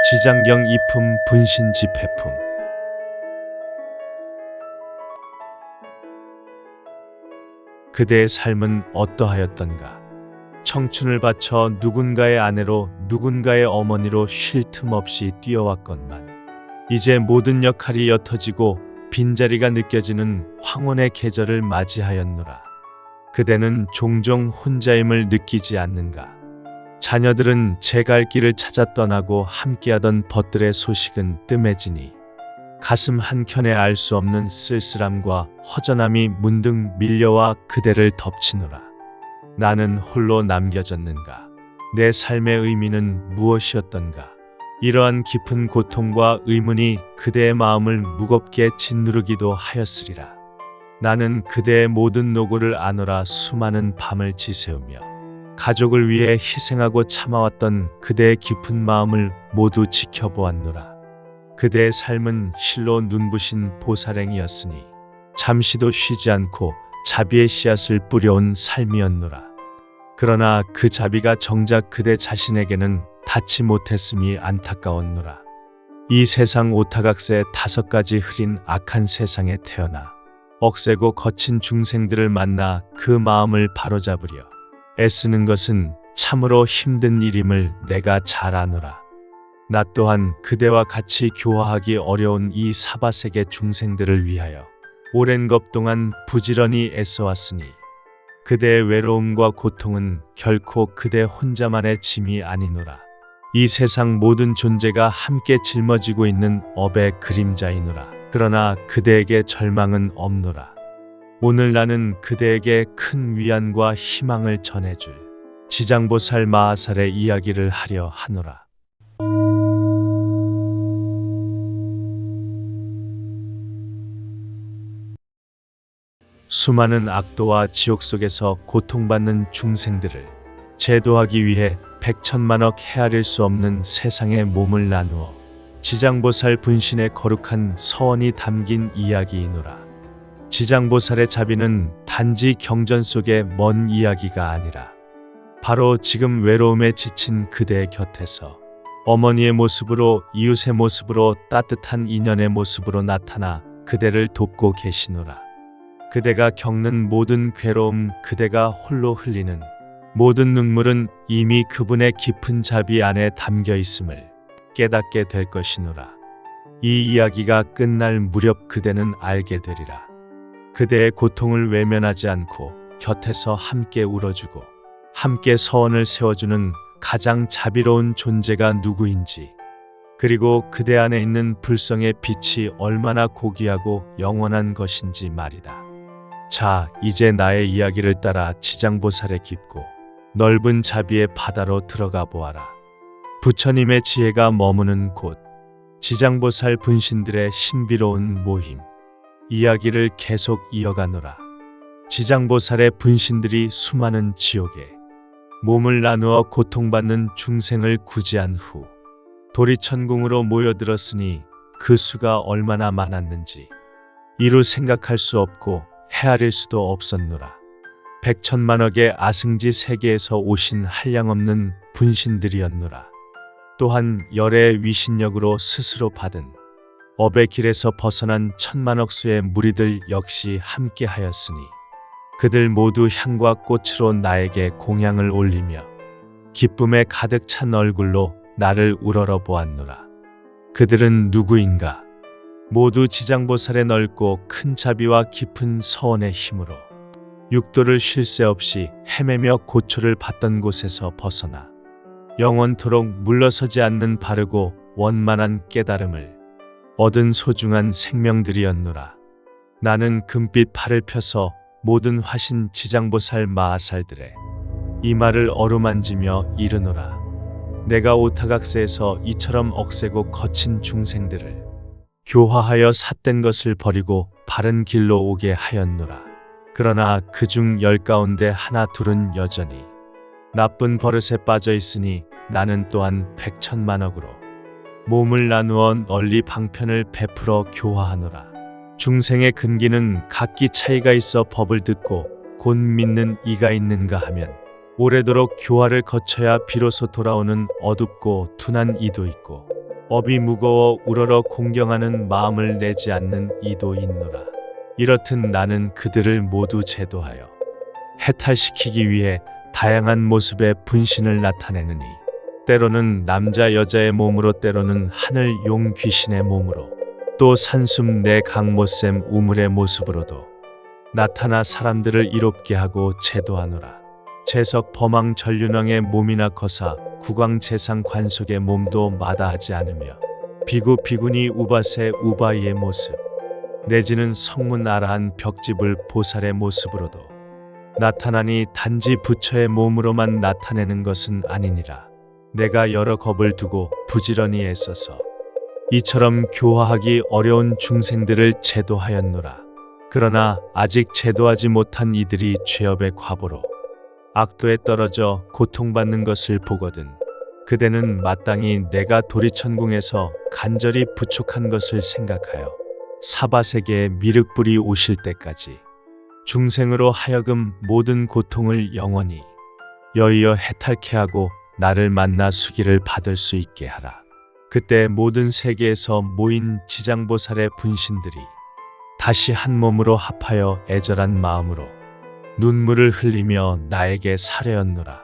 지장경 이품 분신 집회품. 그대의 삶은 어떠하였던가? 청춘을 바쳐 누군가의 아내로 누군가의 어머니로 쉴 틈 없이 뛰어왔건만 이제 모든 역할이 옅어지고 빈자리가 느껴지는 황혼의 계절을 맞이하였노라. 그대는 종종 혼자임을 느끼지 않는가? 자녀들은 제 갈 길을 찾아 떠나고 함께하던 벗들의 소식은 뜸해지니 가슴 한켠에 알 수 없는 쓸쓸함과 허전함이 문득 밀려와 그대를 덮치노라. 나는 홀로 남겨졌는가? 내 삶의 의미는 무엇이었던가? 이러한 깊은 고통과 의문이 그대의 마음을 무겁게 짓누르기도 하였으리라. 나는 그대의 모든 노고를 아노라 수많은 밤을 지새우며 가족을 위해 희생하고 참아왔던 그대의 깊은 마음을 모두 지켜보았노라. 그대의 삶은 실로 눈부신 보살행이었으니 잠시도 쉬지 않고 자비의 씨앗을 뿌려온 삶이었노라. 그러나 그 자비가 정작 그대 자신에게는 닿지 못했음이 안타까웠노라. 이 세상 오타각새 5가지 흐린 악한 세상에 태어나 억세고 거친 중생들을 만나 그 마음을 바로잡으려 애쓰는 것은 참으로 힘든 일임을 내가 잘 아노라. 나 또한 그대와 같이 교화하기 어려운 이 사바세계 중생들을 위하여 오랜 것 동안 부지런히 애써왔으니 그대의 외로움과 고통은 결코 그대 혼자만의 짐이 아니노라. 이 세상 모든 존재가 함께 짊어지고 있는 업의 그림자이노라. 그러나 그대에게 절망은 없노라. 오늘 나는 그대에게 큰 위안과 희망을 전해줄 지장보살 마하살의 이야기를 하려 하노라. 수많은 악도와 지옥 속에서 고통받는 중생들을 제도하기 위해 백천만억 헤아릴 수 없는 세상에 몸을 나누어 지장보살 분신의 거룩한 서원이 담긴 이야기이노라. 지장보살의 자비는 단지 경전 속의 먼 이야기가 아니라 바로 지금 외로움에 지친 그대의 곁에서 어머니의 모습으로, 이웃의 모습으로, 따뜻한 인연의 모습으로 나타나 그대를 돕고 계시노라. 그대가 겪는 모든 괴로움, 그대가 홀로 흘리는 모든 눈물은 이미 그분의 깊은 자비 안에 담겨 있음을 깨닫게 될 것이노라. 이 이야기가 끝날 무렵 그대는 알게 되리라. 그대의 고통을 외면하지 않고 곁에서 함께 울어주고 함께 서원을 세워주는 가장 자비로운 존재가 누구인지, 그리고 그대 안에 있는 불성의 빛이 얼마나 고귀하고 영원한 것인지 말이다. 자, 이제 나의 이야기를 따라 지장보살의 깊고 넓은 자비의 바다로 들어가 보아라. 부처님의 지혜가 머무는 곳, 지장보살 분신들의 신비로운 모임, 이야기를 계속 이어가노라. 지장보살의 분신들이 수많은 지옥에 몸을 나누어 고통받는 중생을 구제한 후 도리천궁으로 모여들었으니 그 수가 얼마나 많았는지 이루 생각할 수 없고 헤아릴 수도 없었노라. 백천만억의 아승지 세계에서 오신 한량없는 분신들이었노라. 또한 열의 위신력으로 스스로 받은 업의 길에서 벗어난 천만억 수의 무리들 역시 함께하였으니 그들 모두 향과 꽃으로 나에게 공양을 올리며 기쁨에 가득 찬 얼굴로 나를 우러러 보았노라. 그들은 누구인가? 모두 지장보살의 넓고 큰 자비와 깊은 서원의 힘으로 육도를 쉴 새 없이 헤매며 고초를 받던 곳에서 벗어나 영원토록 물러서지 않는 바르고 원만한 깨달음을 얻은 소중한 생명들이었노라. 나는 금빛 팔을 펴서 모든 화신 지장보살 마하살들의 이마를 어루만지며 이르노라. 내가 오타각세에서 이처럼 억세고 거친 중생들을 교화하여 삿된 것을 버리고 바른 길로 오게 하였노라. 그러나 그중 10 가운데 하나 둘은 여전히 나쁜 버릇에 빠져 있으니 나는 또한 백천만억으로 몸을 나누어 널리 방편을 베풀어 교화하노라. 중생의 근기는 각기 차이가 있어 법을 듣고 곧 믿는 이가 있는가 하면 오래도록 교화를 거쳐야 비로소 돌아오는 어둡고 둔한 이도 있고 업이 무거워 우러러 공경하는 마음을 내지 않는 이도 있노라. 이렇듯 나는 그들을 모두 제도하여 해탈시키기 위해 다양한 모습의 분신을 나타내느니 때로는 남자 여자의 몸으로 때로는 하늘 용 귀신의 몸으로 또 산숨 내 강모샘 우물의 모습으로도 나타나 사람들을 이롭게 하고 제도하노라. 재석 범왕 전륜왕의 몸이나 거사 국왕 재상 관속의 몸도 마다하지 않으며 비구 비구니 우바세 우바이의 모습 내지는 성문 아라한 벽지불 보살의 모습으로도 나타나니 단지 부처의 몸으로만 나타내는 것은 아니니라. 내가 여러 겁을 두고 부지런히 애써서 이처럼 교화하기 어려운 중생들을 제도하였노라. 그러나 아직 제도하지 못한 이들이 죄업의 과보로 악도에 떨어져 고통받는 것을 보거든 그대는 마땅히 내가 도리천궁에서 간절히 부족한 것을 생각하여 사바세계의 미륵불이 오실 때까지 중생으로 하여금 모든 고통을 영원히 여의어 해탈케 하고 나를 만나 수기를 받을 수 있게 하라. 그때 모든 세계에서 모인 지장보살의 분신들이 다시 한 몸으로 합하여 애절한 마음으로 눈물을 흘리며 나에게 사려였노라.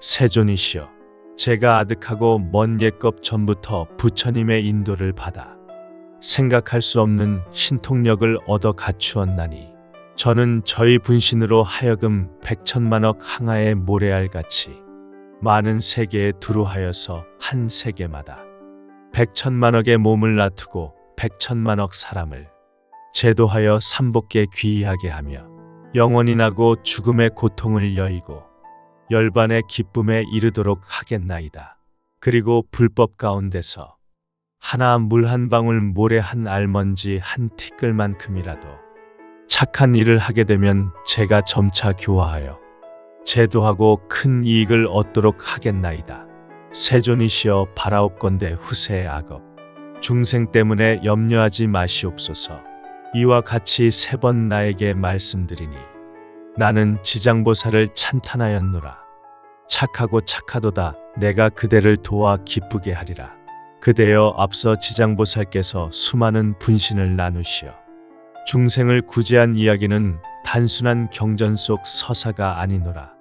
세존이시여, 제가 아득하고 먼 옛겁 전부터 부처님의 인도를 받아 생각할 수 없는 신통력을 얻어 갖추었나니 저는 저희 분신으로 하여금 백천만억 항아의 모래알같이 많은 세계에 두루하여서 한 세계마다 백천만억의 몸을 놔두고 백천만억 사람을 제도하여 삼복계 귀의하게 하며 영원히 나고 죽음의 고통을 여의고 열반의 기쁨에 이르도록 하겠나이다. 그리고 불법 가운데서 하나 물 한 방울 모래 한 알먼지 한 티끌만큼이라도 착한 일을 하게 되면 제가 점차 교화하여 제도하고 큰 이익을 얻도록 하겠나이다. 세존이시여 바라옵건대 후세의 악업 중생 때문에 염려하지 마시옵소서. 이와 같이 3번 나에게 말씀드리니 나는 지장보살을 찬탄하였노라. 착하고 착하도다. 내가 그대를 도와 기쁘게 하리라. 그대여 앞서 지장보살께서 수많은 분신을 나누시어 중생을 구제한 이야기는 단순한 경전 속 서사가 아니노라.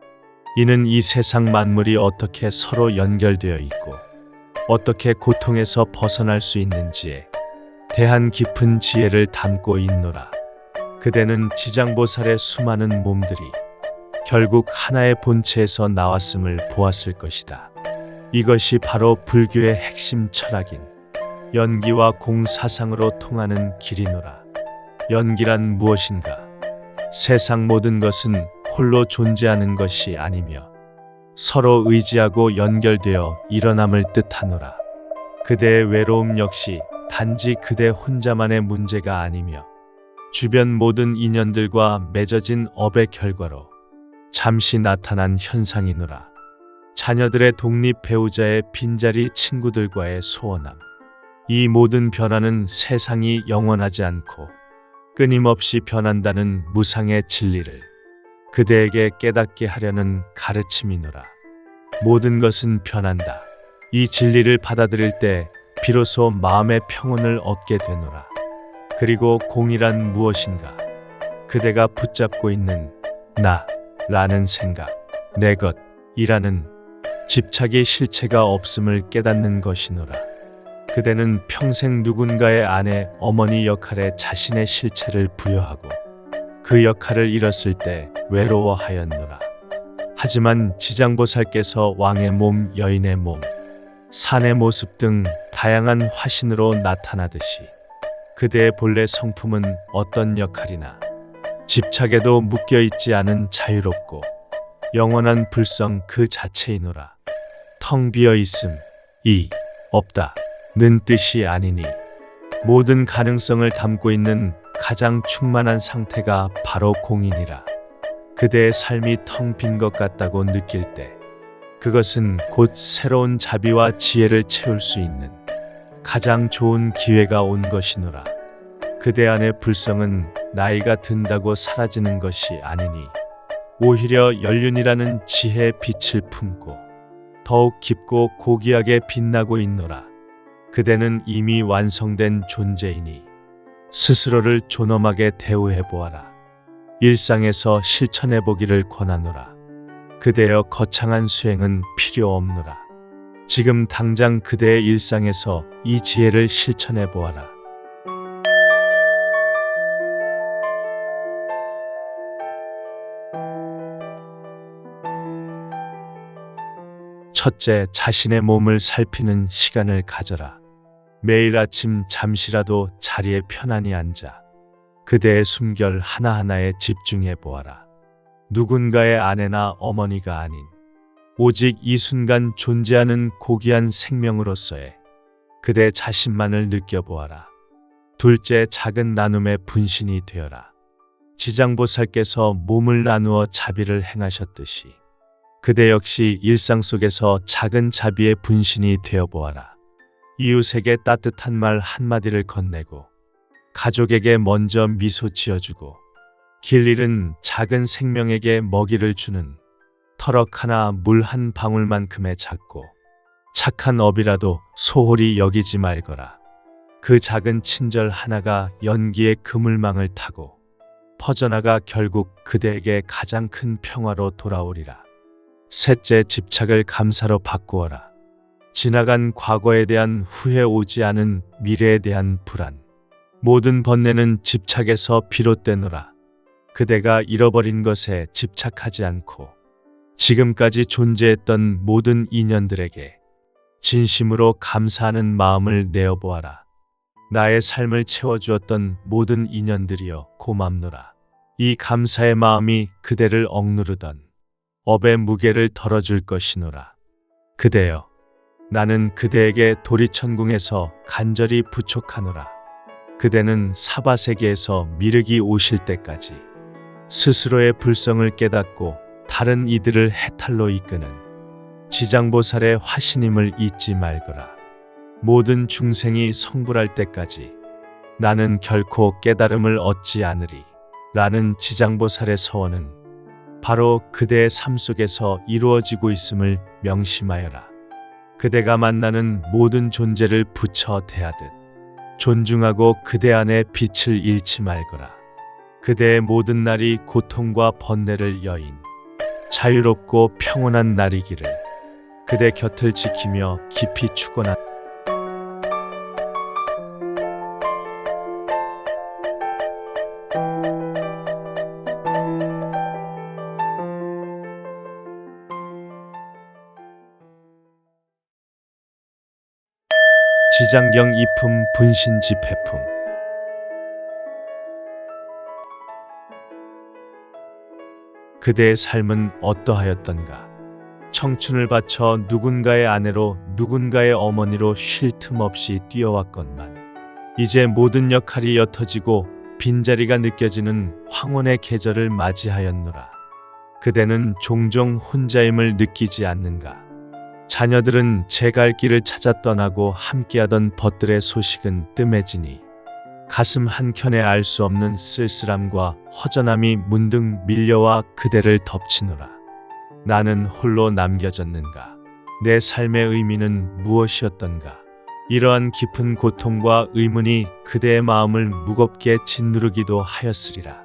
이는 이 세상 만물이 어떻게 서로 연결되어 있고 어떻게 고통에서 벗어날 수 있는지에 대한 깊은 지혜를 담고 있노라. 그대는 지장보살의 수많은 몸들이 결국 하나의 본체에서 나왔음을 보았을 것이다. 이것이 바로 불교의 핵심 철학인 연기와 공사상으로 통하는 길이노라. 연기란 무엇인가? 세상 모든 것은 홀로 존재하는 것이 아니며 서로 의지하고 연결되어 일어남을 뜻하노라. 그대의 외로움 역시 단지 그대 혼자만의 문제가 아니며 주변 모든 인연들과 맺어진 업의 결과로 잠시 나타난 현상이노라. 자녀들의 독립, 배우자의 빈자리, 친구들과의 소원함. 이 모든 변화는 세상이 영원하지 않고 끊임없이 변한다는 무상의 진리를 그대에게 깨닫게 하려는 가르침이노라. 모든 것은 변한다. 이 진리를 받아들일 때 비로소 마음의 평온을 얻게 되노라. 그리고 공이란 무엇인가? 그대가 붙잡고 있는 나라는 생각, 내 것이라는 집착의 실체가 없음을 깨닫는 것이노라. 그대는 평생 누군가의 아내, 어머니 역할에 자신의 실체를 부여하고 그 역할을 잃었을 때 외로워하였노라. 하지만 지장보살께서 왕의 몸, 여인의 몸, 산의 모습 등 다양한 화신으로 나타나듯이 그대의 본래 성품은 어떤 역할이나 집착에도 묶여있지 않은 자유롭고 영원한 불성 그 자체이노라. 텅 비어 있음이 없다는 뜻이 아니니 모든 가능성을 담고 있는 가장 충만한 상태가 바로 공이니라. 그대의 삶이 텅 빈 것 같다고 느낄 때 그것은 곧 새로운 자비와 지혜를 채울 수 있는 가장 좋은 기회가 온 것이노라. 그대 안의 불성은 나이가 든다고 사라지는 것이 아니니 오히려 연륜이라는 지혜의 빛을 품고 더욱 깊고 고귀하게 빛나고 있노라. 그대는 이미 완성된 존재이니 스스로를 존엄하게 대우해 보아라. 일상에서 실천해 보기를 권하노라. 그대여 거창한 수행은 필요 없노라. 지금 당장 그대의 일상에서 이 지혜를 실천해 보아라. 첫째, 자신의 몸을 살피는 시간을 가져라. 매일 아침 잠시라도 자리에 편안히 앉아 그대의 숨결 하나하나에 집중해 보아라. 누군가의 아내나 어머니가 아닌 오직 이 순간 존재하는 고귀한 생명으로서의 그대 자신만을 느껴보아라. 둘째, 작은 나눔의 분신이 되어라. 지장보살께서 몸을 나누어 자비를 행하셨듯이 그대 역시 일상 속에서 작은 자비의 분신이 되어보아라. 이웃에게 따뜻한 말 한마디를 건네고 가족에게 먼저 미소 지어주고 길 잃은 작은 생명에게 먹이를 주는 터럭 하나 물 한 방울만큼의 작고 착한 업이라도 소홀히 여기지 말거라. 그 작은 친절 하나가 연기의 그물망을 타고 퍼져나가 결국 그대에게 가장 큰 평화로 돌아오리라. 셋째, 집착을 감사로 바꾸어라. 지나간 과거에 대한 후회, 오지 않은 미래에 대한 불안, 모든 번뇌는 집착에서 비롯되노라. 그대가 잃어버린 것에 집착하지 않고 지금까지 존재했던 모든 인연들에게 진심으로 감사하는 마음을 내어보아라. 나의 삶을 채워주었던 모든 인연들이여 고맙노라. 이 감사의 마음이 그대를 억누르던 업의 무게를 덜어줄 것이노라. 그대여, 나는 그대에게 도리천궁에서 간절히 부촉하노라. 그대는 사바세계에서 미륵이 오실 때까지 스스로의 불성을 깨닫고 다른 이들을 해탈로 이끄는 지장보살의 화신임을 잊지 말거라. 모든 중생이 성불할 때까지 나는 결코 깨달음을 얻지 않으리 라는 지장보살의 서원은 바로 그대의 삶 속에서 이루어지고 있음을 명심하여라. 그대가 만나는 모든 존재를 부처 대하듯 존중하고 그대 안에 빛을 잃지 말거라. 그대의 모든 날이 고통과 번뇌를 여인 자유롭고 평온한 날이기를 그대 곁을 지키며 깊이 축원하. 지장경 이품 분신 집회품. 그대의 삶은 어떠하였던가? 청춘을 바쳐 누군가의 아내로 누군가의 어머니로 쉴 틈 없이 뛰어왔건만 이제 모든 역할이 옅어지고 빈자리가 느껴지는 황혼의 계절을 맞이하였노라. 그대는 종종 혼자임을 느끼지 않는가? 자녀들은 제 갈 길을 찾아 떠나고 함께하던 벗들의 소식은 뜸해지니 가슴 한켠에 알 수 없는 쓸쓸함과 허전함이 문득 밀려와 그대를 덮치노라. 나는 홀로 남겨졌는가? 내 삶의 의미는 무엇이었던가? 이러한 깊은 고통과 의문이 그대의 마음을 무겁게 짓누르기도 하였으리라.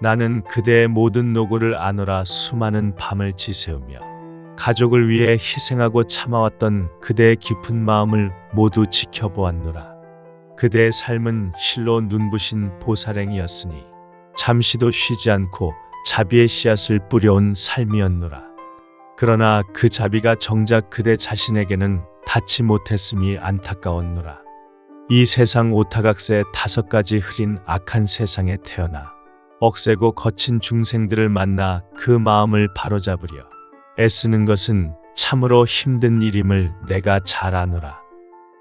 나는 그대의 모든 노고를 아노라 수많은 밤을 지새우며 가족을 위해 희생하고 참아왔던 그대의 깊은 마음을 모두 지켜보았노라. 그대의 삶은 실로 눈부신 보살행이었으니 잠시도 쉬지 않고 자비의 씨앗을 뿌려온 삶이었노라. 그러나 그 자비가 정작 그대 자신에게는 닿지 못했음이 안타까웠노라. 이 세상 오타각세 5가지 흐린 악한 세상에 태어나 억세고 거친 중생들을 만나 그 마음을 바로잡으려 애쓰는 것은 참으로 힘든 일임을 내가 잘 아노라.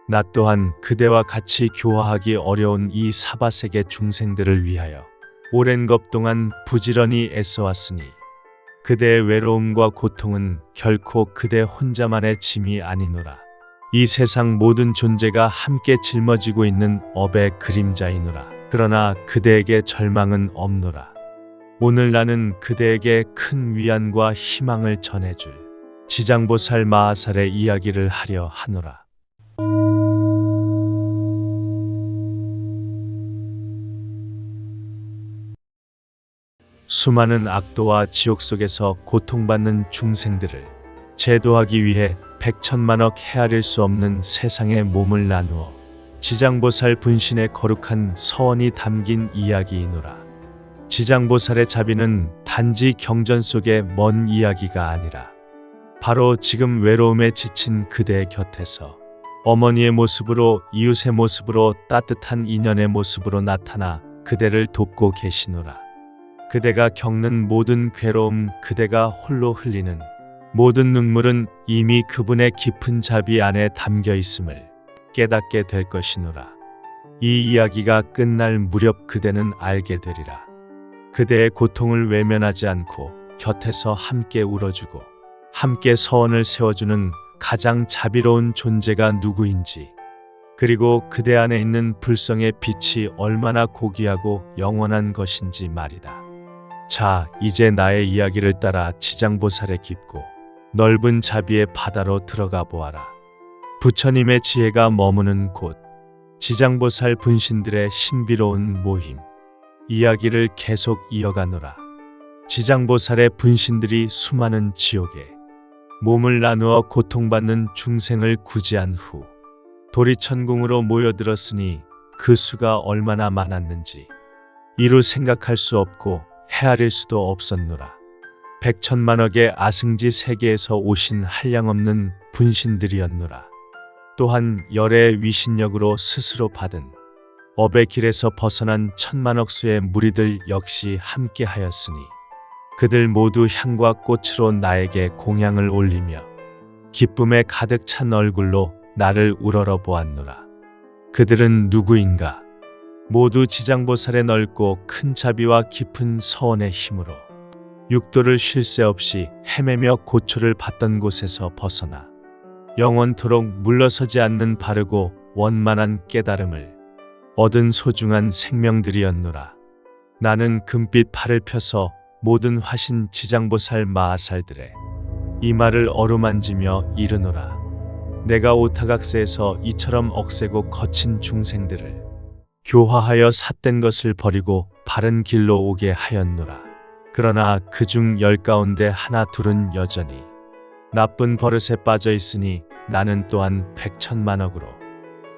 나 또한 그대와 같이 교화하기 어려운 이 사바세계 중생들을 위하여 오랜 것 동안 부지런히 애써왔으니 그대의 외로움과 고통은 결코 그대 혼자만의 짐이 아니노라. 이 세상 모든 존재가 함께 짊어지고 있는 업의 그림자이노라. 그러나 그대에게 절망은 없노라. 오늘 나는 그대에게 큰 위안과 희망을 전해줄 지장보살 마하살의 이야기를 하려 하노라. 수많은 악도와 지옥 속에서 고통받는 중생들을 제도하기 위해 백천만억 헤아릴 수 없는 세상의 몸을 나누어 지장보살 분신의 거룩한 서원이 담긴 이야기이노라. 지장보살의 자비는 단지 경전 속의 먼 이야기가 아니라 바로 지금 외로움에 지친 그대의 곁에서 어머니의 모습으로, 이웃의 모습으로, 따뜻한 인연의 모습으로 나타나 그대를 돕고 계시노라. 그대가 겪는 모든 괴로움, 그대가 홀로 흘리는 모든 눈물은 이미 그분의 깊은 자비 안에 담겨 있음을 깨닫게 될 것이노라. 이 이야기가 끝날 무렵 그대는 알게 되리라. 그대의 고통을 외면하지 않고 곁에서 함께 울어주고 함께 서원을 세워주는 가장 자비로운 존재가 누구인지, 그리고 그대 안에 있는 불성의 빛이 얼마나 고귀하고 영원한 것인지 말이다. 자, 이제 나의 이야기를 따라 지장보살의 깊고 넓은 자비의 바다로 들어가 보아라. 부처님의 지혜가 머무는 곳, 지장보살 분신들의 신비로운 모임, 이야기를 계속 이어가노라. 지장보살의 분신들이 수많은 지옥에 몸을 나누어 고통받는 중생을 구제한 후 도리천궁으로 모여들었으니 그 수가 얼마나 많았는지 이루 생각할 수 없고 헤아릴 수도 없었노라. 백천만억의 아승지 세계에서 오신 한량없는 분신들이었노라. 또한 열의 위신력으로 스스로 받은 업의 길에서 벗어난 천만억 수의 무리들 역시 함께하였으니 그들 모두 향과 꽃으로 나에게 공양을 올리며 기쁨에 가득 찬 얼굴로 나를 우러러 보았노라. 그들은 누구인가? 모두 지장보살의 넓고 큰 자비와 깊은 서원의 힘으로 육도를 쉴 새 없이 헤매며 고초를 받던 곳에서 벗어나 영원토록 물러서지 않는 바르고 원만한 깨달음을 얻은 소중한 생명들이었노라. 나는 금빛 팔을 펴서 모든 화신 지장보살 마하살들의 이마를 어루만지며 이르노라. 내가 오타각세에서 이처럼 억세고 거친 중생들을 교화하여 삿된 것을 버리고 바른 길로 오게 하였노라. 그러나 그중 10 가운데 하나 둘은 여전히 나쁜 버릇에 빠져 있으니 나는 또한 백천만억으로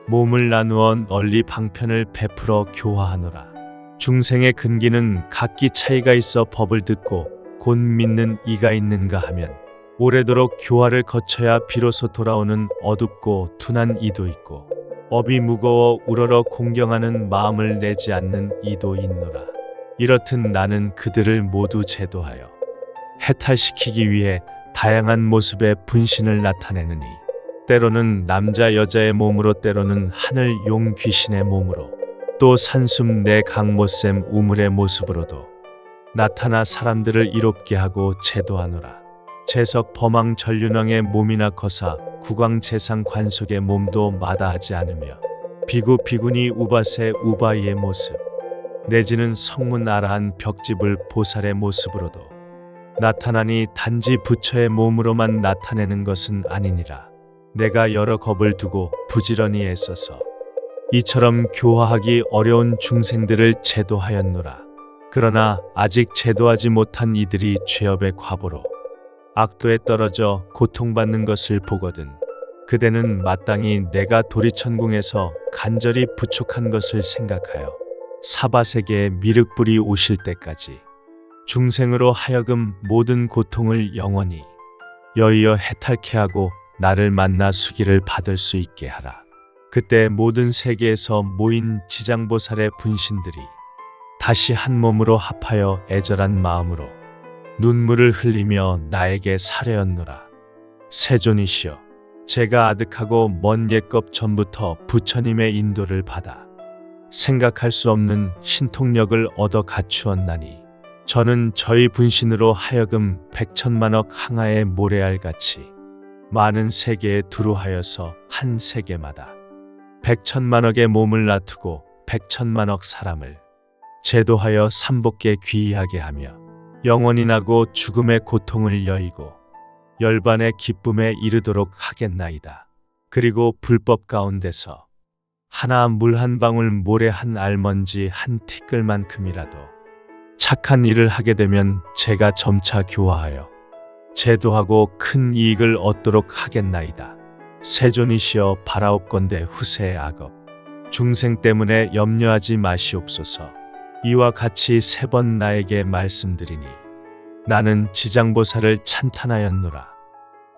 몸을 나누어 널리 방편을 베풀어 교화하노라. 중생의 근기는 각기 차이가 있어 법을 듣고 곧 믿는 이가 있는가 하면 오래도록 교화를 거쳐야 비로소 돌아오는 어둡고 둔한 이도 있고 업이 무거워 우러러 공경하는 마음을 내지 않는 이도 있노라. 이렇듯 나는 그들을 모두 제도하여 해탈시키기 위해 다양한 모습의 분신을 나타내느니 때로는 남자 여자의 몸으로, 때로는 하늘 용 귀신의 몸으로, 또 산숨 내 강모샘 우물의 모습으로도 나타나 사람들을 이롭게 하고 제도하노라. 재석 범왕 전륜왕의 몸이나 거사 국왕 재상 관속의 몸도 마다하지 않으며 비구 비구니 우바세 우바이의 모습 내지는 성문 아라한 벽지불 보살의 모습으로도 나타나니 단지 부처의 몸으로만 나타내는 것은 아니니라. 내가 여러 겁을 두고 부지런히 애써서 이처럼 교화하기 어려운 중생들을 제도하였노라. 그러나 아직 제도하지 못한 이들이 죄업의 과보로 악도에 떨어져 고통받는 것을 보거든 그대는 마땅히 내가 도리천궁에서 간절히 부족한 것을 생각하여 사바세계의 미륵불이 오실 때까지 중생으로 하여금 모든 고통을 영원히 여의어 해탈케 하고 나를 만나 수기를 받을 수 있게 하라. 그때 모든 세계에서 모인 지장보살의 분신들이 다시 한 몸으로 합하여 애절한 마음으로 눈물을 흘리며 나에게 사려였노라. 세존이시여, 제가 아득하고 먼 옛겁 전부터 부처님의 인도를 받아 생각할 수 없는 신통력을 얻어 갖추었나니 저는 저희 분신으로 하여금 백천만억 항아의 모래알같이 많은 세계에 두루하여서 한 세계마다 백천만억의 몸을 놔두고 백천만억 사람을 제도하여 삼복계 귀의하게 하며 영원히 나고 죽음의 고통을 여의고 열반의 기쁨에 이르도록 하겠나이다. 그리고 불법 가운데서 하나 물 한 방울 모래 한 알먼지 한 티끌만큼이라도 착한 일을 하게 되면 제가 점차 교화하여 제도하고 큰 이익을 얻도록 하겠나이다. 세존이시여 바라옵건대 후세의 악업 중생 때문에 염려하지 마시옵소서. 이와 같이 3번 나에게 말씀드리니 나는 지장보살을 찬탄하였노라.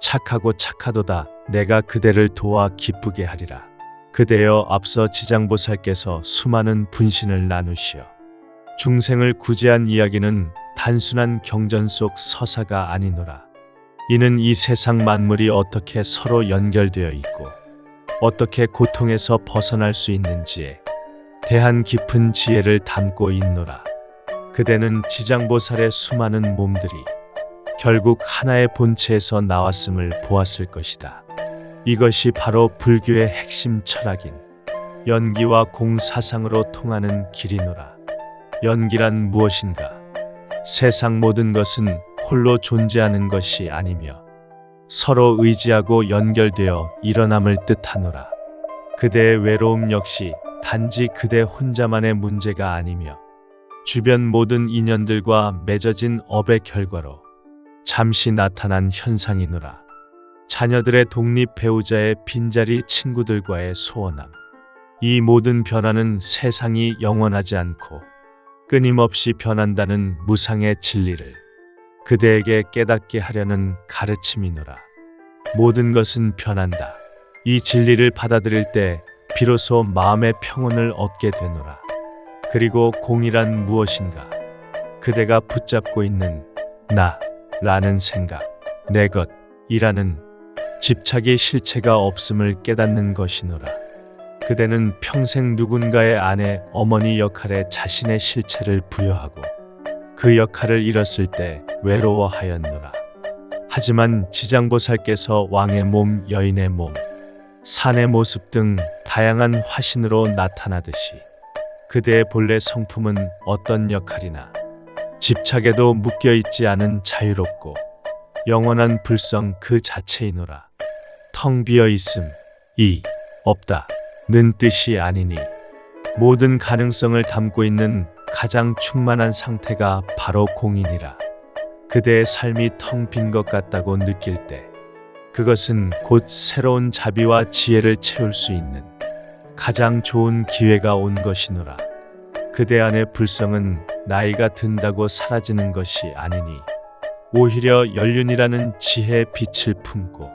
착하고 착하도다. 내가 그대를 도와 기쁘게 하리라. 그대여 앞서 지장보살께서 수많은 분신을 나누시어 중생을 구제한 이야기는 단순한 경전 속 서사가 아니노라. 이는 이 세상 만물이 어떻게 서로 연결되어 있고 어떻게 고통에서 벗어날 수 있는지에 대한 깊은 지혜를 담고 있노라. 그대는 지장보살의 수많은 몸들이 결국 하나의 본체에서 나왔음을 보았을 것이다. 이것이 바로 불교의 핵심 철학인 연기와 공사상으로 통하는 길이노라. 연기란 무엇인가? 세상 모든 것은 홀로 존재하는 것이 아니며 서로 의지하고 연결되어 일어남을 뜻하노라. 그대의 외로움 역시 단지 그대 혼자만의 문제가 아니며 주변 모든 인연들과 맺어진 업의 결과로 잠시 나타난 현상이노라. 자녀들의 독립, 배우자의 빈자리, 친구들과의 소원함. 이 모든 변화는 세상이 영원하지 않고 끊임없이 변한다는 무상의 진리를 그대에게 깨닫게 하려는 가르침이노라. 모든 것은 변한다. 이 진리를 받아들일 때 비로소 마음의 평온을 얻게 되노라. 그리고 공이란 무엇인가? 그대가 붙잡고 있는 나라는 생각, 내 것이라는 집착의 실체가 없음을 깨닫는 것이노라. 그대는 평생 누군가의 아내, 어머니 역할에 자신의 실체를 부여하고 그 역할을 잃었을 때 외로워하였노라. 하지만 지장보살께서 왕의 몸, 여인의 몸, 산의 모습 등 다양한 화신으로 나타나듯이 그대의 본래 성품은 어떤 역할이나 집착에도 묶여있지 않은 자유롭고 영원한 불성 그 자체이노라. 텅 비어 있음이 없다는 뜻이 아니니 모든 가능성을 담고 있는 가장 충만한 상태가 바로 공이니라. 그대의 삶이 텅 빈 것 같다고 느낄 때 그것은 곧 새로운 자비와 지혜를 채울 수 있는 가장 좋은 기회가 온 것이노라. 그대 안의 불성은 나이가 든다고 사라지는 것이 아니니 오히려 연륜이라는 지혜의 빛을 품고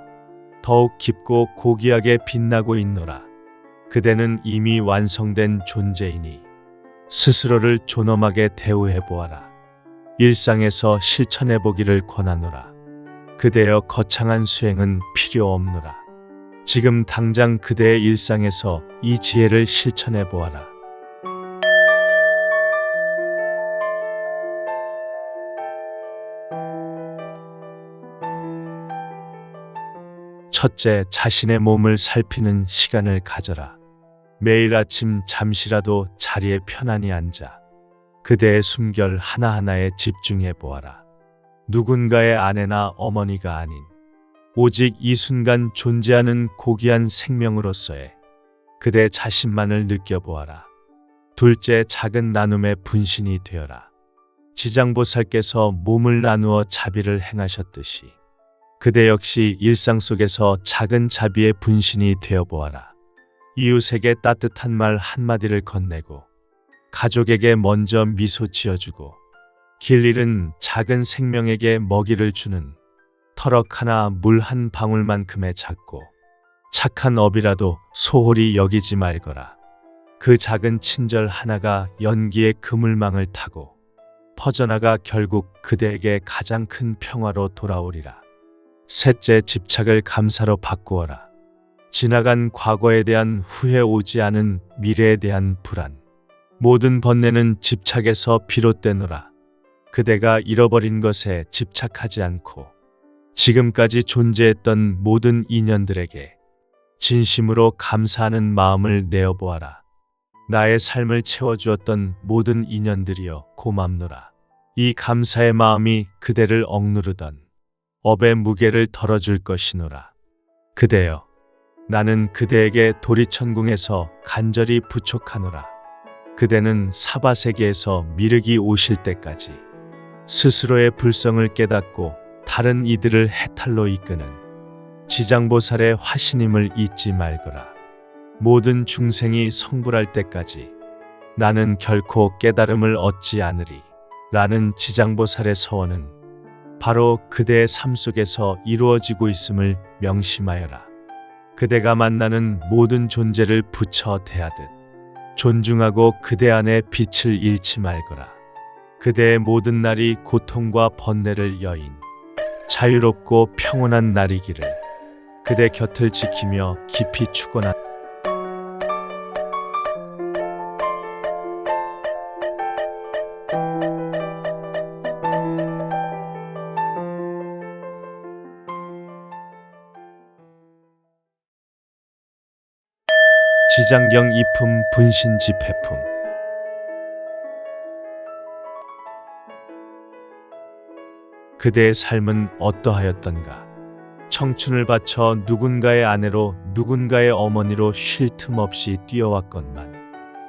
더욱 깊고 고귀하게 빛나고 있노라. 그대는 이미 완성된 존재이니 스스로를 존엄하게 대우해 보아라. 일상에서 실천해 보기를 권하노라. 그대여 거창한 수행은 필요 없노라. 지금 당장 그대의 일상에서 이 지혜를 실천해 보아라. 첫째, 자신의 몸을 살피는 시간을 가져라. 매일 아침 잠시라도 자리에 편안히 앉아 그대의 숨결 하나하나에 집중해 보아라. 누군가의 아내나 어머니가 아닌 오직 이 순간 존재하는 고귀한 생명으로서의 그대 자신만을 느껴보아라. 둘째, 작은 나눔의 분신이 되어라. 지장보살께서 몸을 나누어 자비를 행하셨듯이 그대 역시 일상 속에서 작은 자비의 분신이 되어보아라. 이웃에게 따뜻한 말 한마디를 건네고 가족에게 먼저 미소 지어주고 길 잃은 작은 생명에게 먹이를 주는 터럭 하나, 물 한 방울만큼의 작고 착한 업이라도 소홀히 여기지 말거라. 그 작은 친절 하나가 연기의 그물망을 타고 퍼져나가 결국 그대에게 가장 큰 평화로 돌아오리라. 셋째, 집착을 감사로 바꾸어라. 지나간 과거에 대한 후회, 오지 않은 미래에 대한 불안, 모든 번뇌는 집착에서 비롯되노라. 그대가 잃어버린 것에 집착하지 않고 지금까지 존재했던 모든 인연들에게 진심으로 감사하는 마음을 내어보아라. 나의 삶을 채워주었던 모든 인연들이여 고맙노라. 이 감사의 마음이 그대를 억누르던 업의 무게를 덜어줄 것이노라. 그대여, 나는 그대에게 도리천궁에서 간절히 부촉하노라. 그대는 사바세계에서 미륵이 오실 때까지 스스로의 불성을 깨닫고 다른 이들을 해탈로 이끄는 지장보살의 화신임을 잊지 말거라. 모든 중생이 성불할 때까지 나는 결코 깨달음을 얻지 않으리 라는 지장보살의 서원은 바로 그대의 삶 속에서 이루어지고 있음을 명심하여라. 그대가 만나는 모든 존재를 부처 대하듯 존중하고 그대 안에 빛을 잃지 말거라. 그대의 모든 날이 고통과 번뇌를 여인 자유롭고 평온한 날이기를 그대 곁을 지키며 깊이 축원한다. 지장경 이품 분신 집회품. 그대의 삶은 어떠하였던가? 청춘을 바쳐 누군가의 아내로 누군가의 어머니로 쉴 틈 없이 뛰어왔건만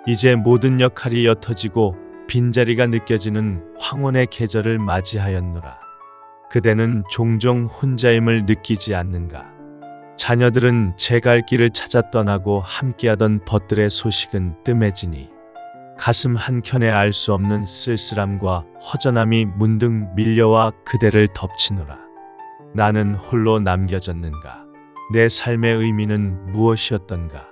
이제 모든 역할이 옅어지고 빈자리가 느껴지는 황혼의 계절을 맞이하였노라. 그대는 종종 혼자임을 느끼지 않는가? 자녀들은 제 갈 길을 찾아 떠나고 함께하던 벗들의 소식은 뜸해지니 가슴 한켠에 알 수 없는 쓸쓸함과 허전함이 문득 밀려와 그대를 덮치노라. 나는 홀로 남겨졌는가? 내 삶의 의미는 무엇이었던가?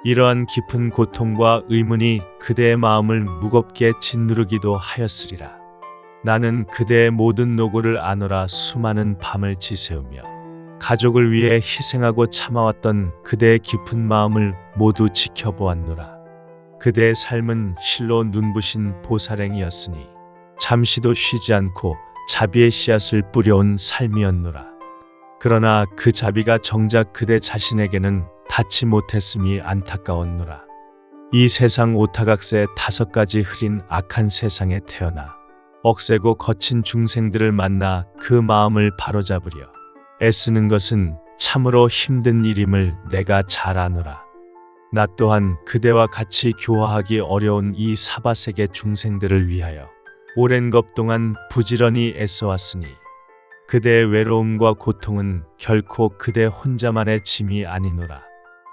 이러한 깊은 고통과 의문이 그대의 마음을 무겁게 짓누르기도 하였으리라. 나는 그대의 모든 노고를 아노라 수많은 밤을 지새우며 가족을 위해 희생하고 참아왔던 그대의 깊은 마음을 모두 지켜보았노라. 그대의 삶은 실로 눈부신 보살행이었으니 잠시도 쉬지 않고 자비의 씨앗을 뿌려온 삶이었노라. 그러나 그 자비가 정작 그대 자신에게는 닿지 못했음이 안타까웠노라. 이 세상 오타각세 5가지 흐린 악한 세상에 태어나 억세고 거친 중생들을 만나 그 마음을 바로잡으려 애쓰는 것은 참으로 힘든 일임을 내가 잘 아노라. 나 또한 그대와 같이 교화하기 어려운 이 사바세계 중생들을 위하여 오랜 것 동안 부지런히 애써왔으니 그대의 외로움과 고통은 결코 그대 혼자만의 짐이 아니노라.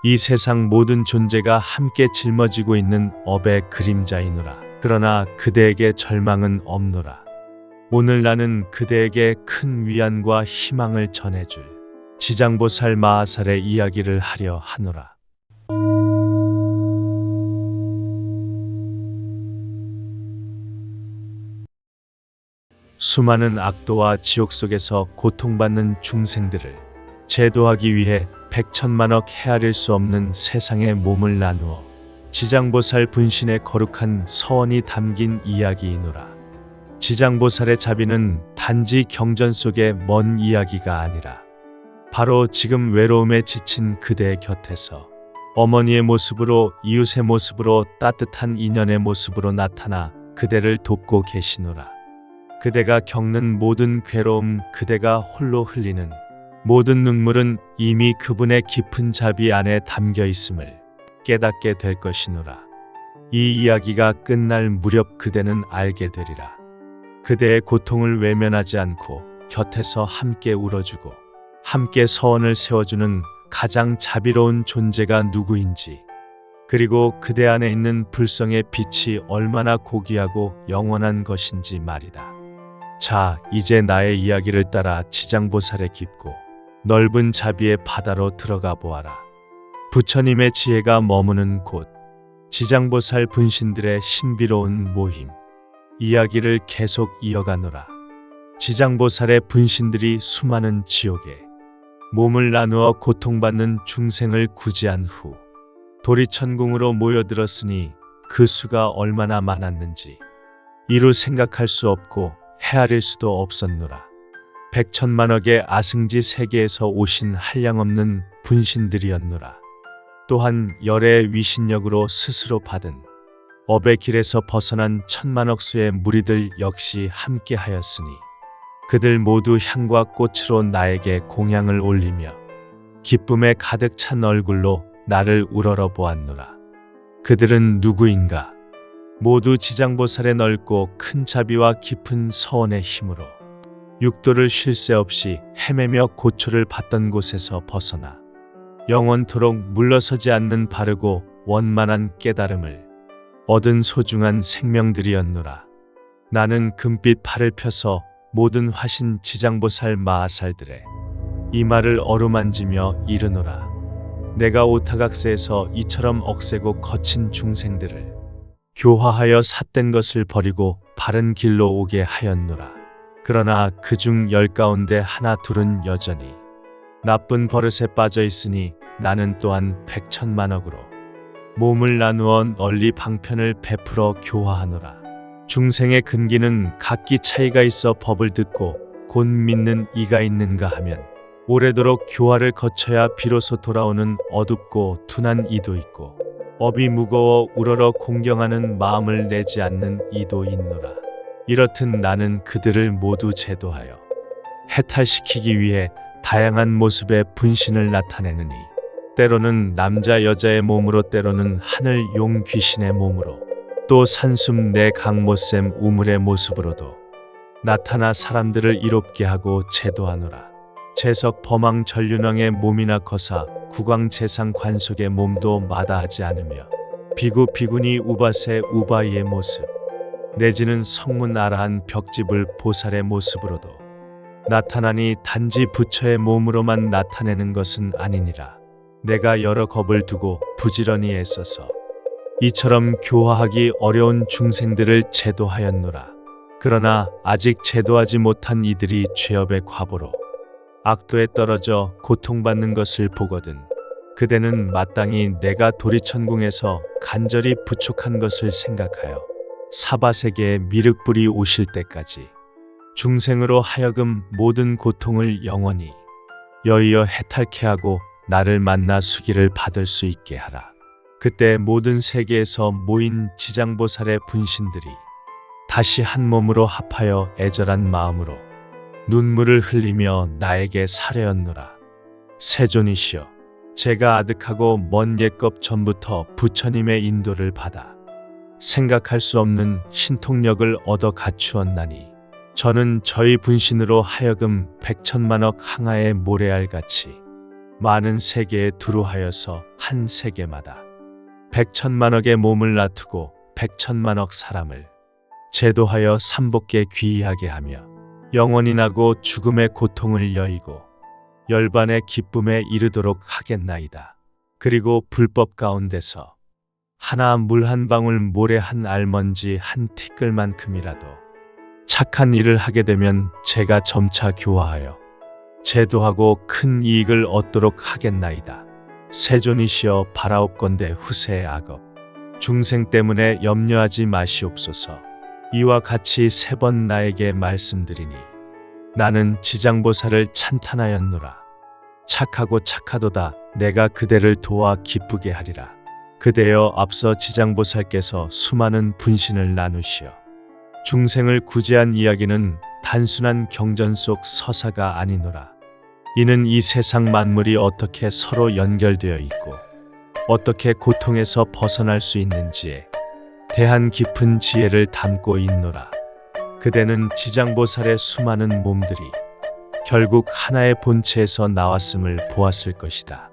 이 세상 모든 존재가 함께 짊어지고 있는 업의 그림자이노라. 그러나 그대에게 절망은 없노라. 오늘 나는 그대에게 큰 위안과 희망을 전해줄 지장보살 마하살의 이야기를 하려 하노라. 수많은 악도와 지옥 속에서 고통받는 중생들을 제도하기 위해 백천만억 헤아릴 수 없는 세상에 몸을 나누어 지장보살 분신의 거룩한 서원이 담긴 이야기이노라. 지장보살의 자비는 단지 경전 속의 먼 이야기가 아니라 바로 지금 외로움에 지친 그대의 곁에서 어머니의 모습으로 이웃의 모습으로 따뜻한 인연의 모습으로 나타나 그대를 돕고 계시노라. 그대가 겪는 모든 괴로움, 그대가 홀로 흘리는 모든 눈물은 이미 그분의 깊은 자비 안에 담겨 있음을 깨닫게 될 것이노라. 이 이야기가 끝날 무렵 그대는 알게 되리라. 그대의 고통을 외면하지 않고 곁에서 함께 울어주고 함께 서원을 세워주는 가장 자비로운 존재가 누구인지, 그리고 그대 안에 있는 불성의 빛이 얼마나 고귀하고 영원한 것인지 말이다. 자, 이제 나의 이야기를 따라 지장보살의 깊고 넓은 자비의 바다로 들어가 보아라. 부처님의 지혜가 머무는 곳, 지장보살 분신들의 신비로운 모임, 이야기를 계속 이어가노라. 지장보살의 분신들이 수많은 지옥에 몸을 나누어 고통받는 중생을 구제한 후 도리천궁으로 모여들었으니 그 수가 얼마나 많았는지 이루 생각할 수 없고 헤아릴 수도 없었노라. 백천만억의 아승지 세계에서 오신 한량없는 분신들이었노라. 또한 열의 위신력으로 스스로 받은 업의 길에서 벗어난 천만억 수의 무리들 역시 함께 하였으니 그들 모두 향과 꽃으로 나에게 공양을 올리며 기쁨에 가득 찬 얼굴로 나를 우러러 보았노라. 그들은 누구인가? 모두 지장보살의 넓고 큰 자비와 깊은 서원의 힘으로 육도를 쉴 새 없이 헤매며 고초를 받던 곳에서 벗어나 영원토록 물러서지 않는 바르고 원만한 깨달음을 얻은 소중한 생명들이었노라. 나는 금빛 팔을 펴서 모든 화신 지장보살 마하살들의 이마를 어루만지며 이르노라. 내가 오타각세에서 이처럼 억세고 거친 중생들을 교화하여 삿된 것을 버리고 바른 길로 오게 하였노라. 그러나 그중 10 가운데 하나 둘은 여전히 나쁜 버릇에 빠져 있으니 나는 또한 백천만억으로 몸을 나누어 널리 방편을 베풀어 교화하노라. 중생의 근기는 각기 차이가 있어 법을 듣고 곧 믿는 이가 있는가 하면 오래도록 교화를 거쳐야 비로소 돌아오는 어둡고 둔한 이도 있고 업이 무거워 우러러 공경하는 마음을 내지 않는 이도 있노라. 이렇듯 나는 그들을 모두 제도하여 해탈시키기 위해 다양한 모습의 분신을 나타내느니 때로는 남자 여자의 몸으로 때로는 하늘 용 귀신의 몸으로 또 산숨 내 강모샘 우물의 모습으로도 나타나 사람들을 이롭게 하고 제도하노라. 재석 범왕 전륜왕의 몸이나 거사 국왕 재상 관속의 몸도 마다하지 않으며 비구 비구니 우바세 우바이의 모습 내지는 성문 아라한 벽지불 보살의 모습으로도 나타나니 단지 부처의 몸으로만 나타내는 것은 아니니라. 내가 여러 겁을 두고 부지런히 애써서 이처럼 교화하기 어려운 중생들을 제도하였노라. 그러나 아직 제도하지 못한 이들이 죄업의 과보로 악도에 떨어져 고통받는 것을 보거든 그대는 마땅히 내가 도리천궁에서 간절히 부족한 것을 생각하여 사바세계의 미륵불이 오실 때까지 중생으로 하여금 모든 고통을 영원히 여의어 해탈케 하고 나를 만나 수기를 받을 수 있게 하라. 그때 모든 세계에서 모인 지장보살의 분신들이 다시 한 몸으로 합하여 애절한 마음으로 눈물을 흘리며 나에게 사려였노라. 세존이시여, 제가 아득하고 먼 옛겁 전부터 부처님의 인도를 받아 생각할 수 없는 신통력을 얻어 갖추었나니 저는 저희 분신으로 하여금 백천만억 항아의 모래알같이 많은 세계에 두루하여서 한 세계마다 백천만억의 몸을 놔두고 백천만억 사람을 제도하여 삼복계 귀의하게 하며 영원히 나고 죽음의 고통을 여의고 열반의 기쁨에 이르도록 하겠나이다. 그리고 불법 가운데서 하나 물 한 방울 모래 한 알먼지 한 티끌만큼이라도 착한 일을 하게 되면 제가 점차 교화하여 제도하고 큰 이익을 얻도록 하겠나이다. 세존이시여 바라옵건대 후세의 악업 중생 때문에 염려하지 마시옵소서. 이와 같이 3번 나에게 말씀드리니 나는 지장보살을 찬탄하였노라. 착하고 착하도다. 내가 그대를 도와 기쁘게 하리라. 그대여 앞서 지장보살께서 수많은 분신을 나누시어 중생을 구제한 이야기는 단순한 경전 속 서사가 아니노라. 이는 이 세상 만물이 어떻게 서로 연결되어 있고 어떻게 고통에서 벗어날 수 있는지에 대한 깊은 지혜를 담고 있노라. 그대는 지장보살의 수많은 몸들이 결국 하나의 본체에서 나왔음을 보았을 것이다.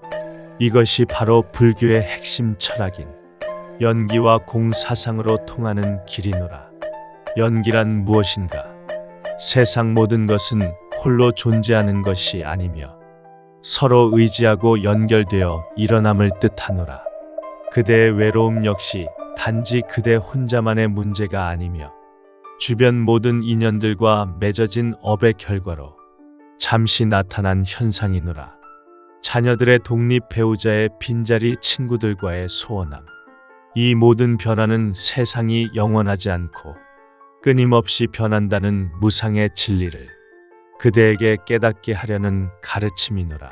이것이 바로 불교의 핵심 철학인 연기와 공사상으로 통하는 길이노라. 연기란 무엇인가? 세상 모든 것은 홀로 존재하는 것이 아니며 서로 의지하고 연결되어 일어남을 뜻하노라. 그대의 외로움 역시 단지 그대 혼자만의 문제가 아니며 주변 모든 인연들과 맺어진 업의 결과로 잠시 나타난 현상이노라. 자녀들의 독립, 배우자의 빈자리, 친구들과의 소원함. 이 모든 변화는 세상이 영원하지 않고 끊임없이 변한다는 무상의 진리를 그대에게 깨닫게 하려는 가르침이노라.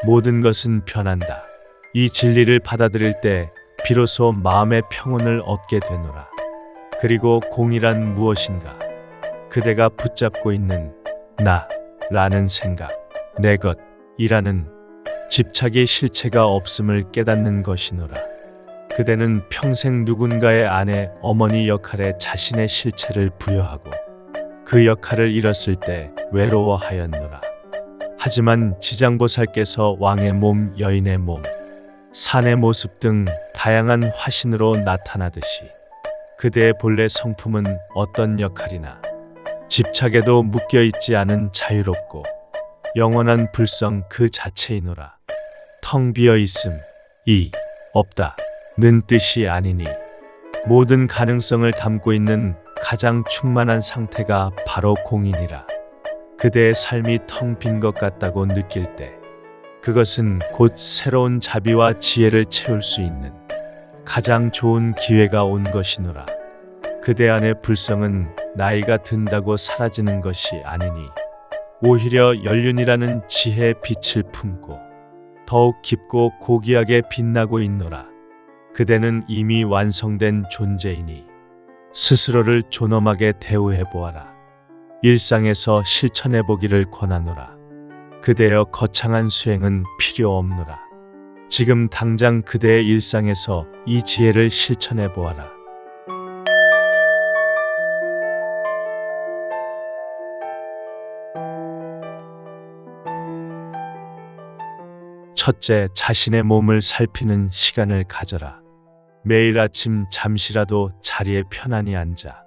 모든 것은 변한다. 이 진리를 받아들일 때 비로소 마음의 평온을 얻게 되노라. 그리고 공이란 무엇인가? 그대가 붙잡고 있는 나라는 생각, 내 것이라는 집착의 실체가 없음을 깨닫는 것이노라. 그대는 평생 누군가의 아내, 어머니 역할에 자신의 실체를 부여하고 그 역할을 잃었을 때 외로워하였노라. 하지만 지장보살께서 왕의 몸, 여인의 몸, 산의 모습 등 다양한 화신으로 나타나듯이 그대의 본래 성품은 어떤 역할이나 집착에도 묶여있지 않은 자유롭고 영원한 불성 그 자체이노라. 텅 비어있음, 없다 는 뜻이 아니니 모든 가능성을 담고 있는 가장 충만한 상태가 바로 공인이라. 그대의 삶이 텅 빈 것 같다고 느낄 때 그것은 곧 새로운 자비와 지혜를 채울 수 있는 가장 좋은 기회가 온 것이노라. 그대 안의 불성은 나이가 든다고 사라지는 것이 아니니 오히려 연륜이라는 지혜의 빛을 품고 더욱 깊고 고귀하게 빛나고 있노라. 그대는 이미 완성된 존재이니 스스로를 존엄하게 대우해 보아라. 일상에서 실천해 보기를 권하노라. 그대여 거창한 수행은 필요 없노라. 지금 당장 그대의 일상에서 이 지혜를 실천해 보아라. 첫째, 자신의 몸을 살피는 시간을 가져라. 매일 아침 잠시라도 자리에 편안히 앉아